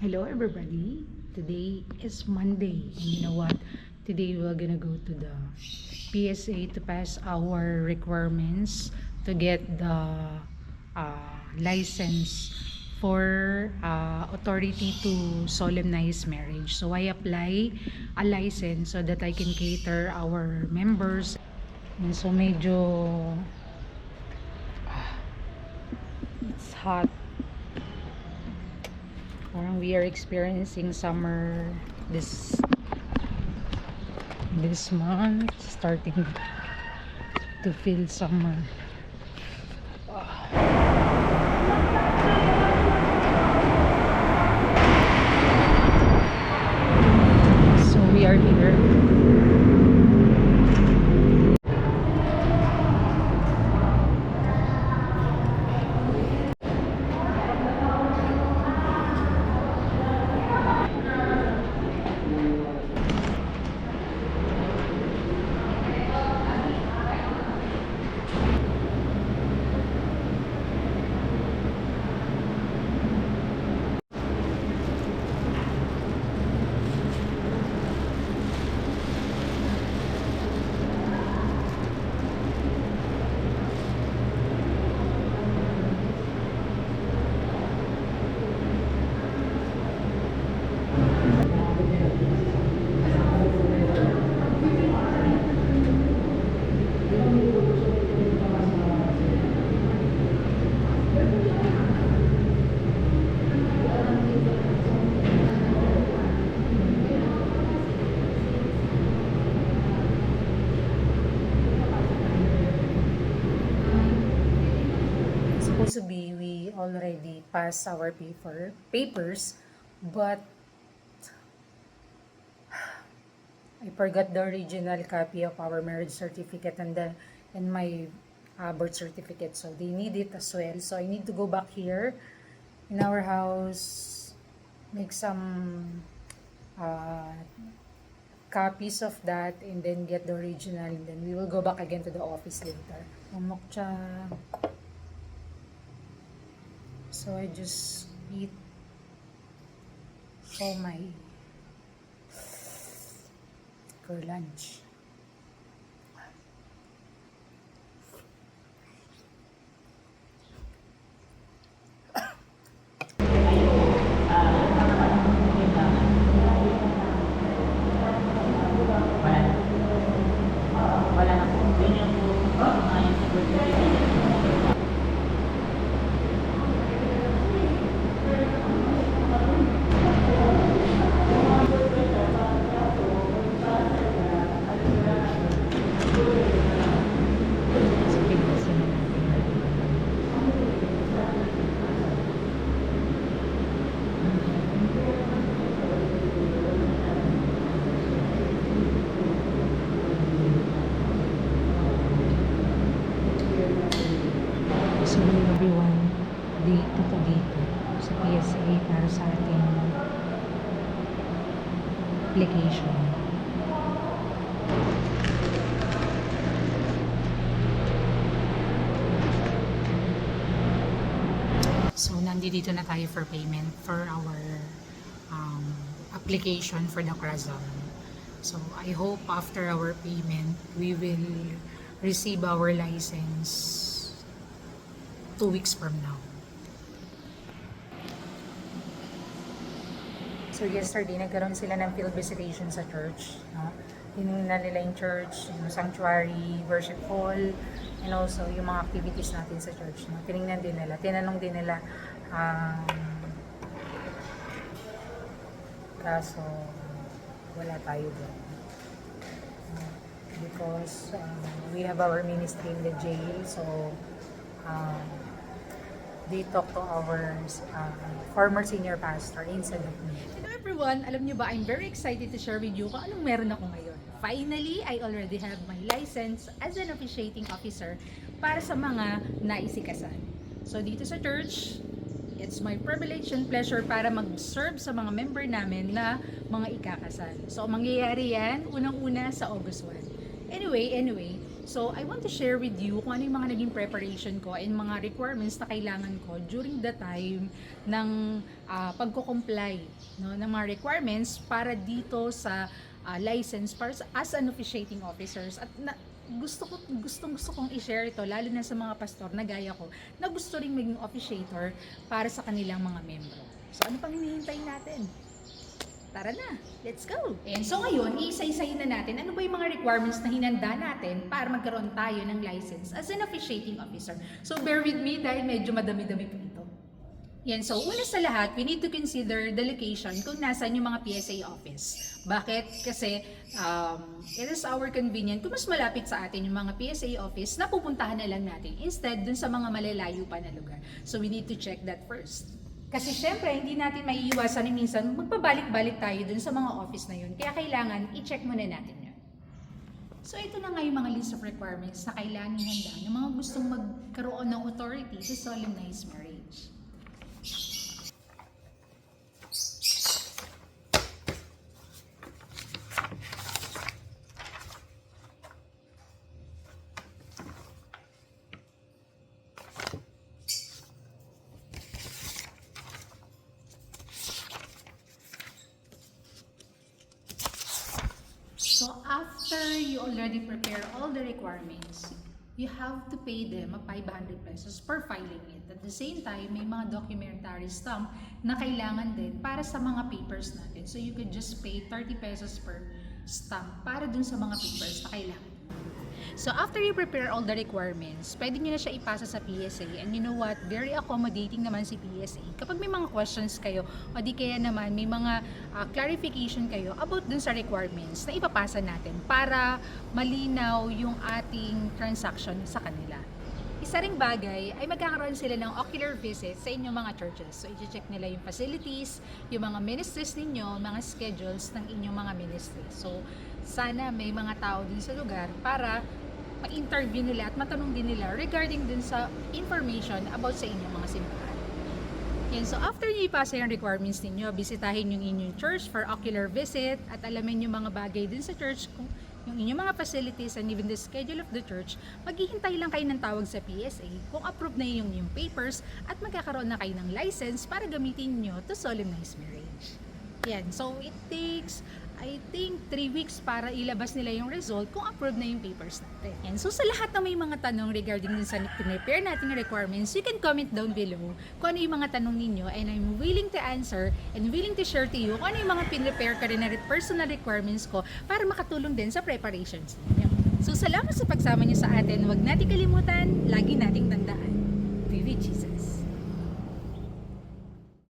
Hello everybody. Today is Monday and you know what? Today we're gonna go to the PSA to pass our requirements to get the license for authority to solemnize marriage. So I apply a license so that I can cater our members. And so medyo it's hot. Parang we are experiencing summer this month, starting to feel summer. So we are here. Supposed to be we already passed our papers, but I forgot the original copy of our marriage certificate and my birth certificate, so they need it as well. So I need to go back here in our house, make some copies of that, and then get the original, and then we will go back again to the office later. Umokcha. So I just eat my for lunch. So everyone, dito sa PSA para sa ating application. So nandito na tayo for payment for our application for the Krazam. So I hope after our payment we will receive our license 2 weeks from now. So yesterday, nagkaroon sila ng field visitation sa church. No? Tinignan nila yung church, yung sanctuary, worship hall, and also yung mga activities natin sa church. No? Tinignan din nila, tinanong din nila kaso wala tayo doon. Because we have our ministry in the jail, so they talk to our former senior pastor instead of me. Hello everyone! Alam niyo ba, I'm very excited to share with you kung anong meron ako ngayon. Finally, I already have my license as an officiating officer para sa mga naisikasal. So dito sa church, it's my privilege and pleasure para mag-serve sa mga member namin na mga ikakasal. So mangyayari yan unang-una sa August 1. Anyway, So, I want to share with you kung ano yung mga naging preparation ko and mga requirements na kailangan ko during the time ng pagko-comply, no, ng mga requirements para dito sa license para as an officiating officers. At gustong kong i-share ito lalo na sa mga pastor na gaya ko na gusto ring maging officiator para sa kanilang mga membro. So ano pang hinihintay natin? Tara na, let's go! And so ngayon, iisa-isahin na natin ano ba yung mga requirements na hinanda natin para magkaroon tayo ng license as an officiating officer. So bear with me dahil medyo madami-dami po ito. Yan, so una sa lahat, we need to consider the location kung nasaan yung mga PSA office. Bakit? Kasi it is our convenient kung mas malapit sa atin yung mga PSA office na pupuntahan na lang natin instead dun sa mga malalayo pa na lugar. So we need to check that first. Kasi syempre, hindi natin maiiwasan na minsan magpabalik-balik tayo dun sa mga office na yun. Kaya kailangan i-check muna natin yun. So ito na nga yung mga list of requirements na kailangan ihanda ng mga gustong magkaroon ng authority to solemnize marriage. So after you already prepare all the requirements, you have to pay them a 500 pesos per filing it. At the same time, may mga documentary stamp na kailangan din para sa mga papers natin. So you could just pay 30 pesos per stamp para dun sa mga papers na kailangan. So after you prepare all the requirements, pwede nyo na siya ipasa sa PSA. And you know what? Very accommodating naman si PSA. Kapag may mga questions kayo, o di kaya naman may mga clarification kayo about dun sa requirements na ipapasa natin para malinaw yung ating transaction sa kanila. Isa ring bagay ay magkakaroon sila ng ocular visit sa inyong mga churches. So, i-check nila yung facilities, yung mga ministries ninyo, mga schedules ng inyong mga ministries. So, sana may mga tao din sa lugar para ma-interview nila at matanong din nila regarding din sa information about sa inyong mga simbahan. Yan, so after nyo ipasa yung requirements ninyo, bisitahin yung inyong church for ocular visit at alamin yung mga bagay din sa church, kung yung inyong mga facilities and even the schedule of the church, maghihintay lang kayo ng tawag sa PSA kung approve na yung papers at magkakaroon na kayo ng license para gamitin nyo to solemnize marriage. Yan, so it takes I think 3 weeks para ilabas nila yung result kung approved na yung papers natin. And so sa lahat na may mga tanong regarding dun sa prepare nating requirements, you can comment down below kung ano yung mga tanong ninyo and I'm willing to answer and willing to share to you kung ano yung mga pinrepare ka rin na personal requirements ko para makatulong din sa preparations ninyo. So salamat sa pagsama niyo sa atin. Huwag natin kalimutan, lagi nating tandaan.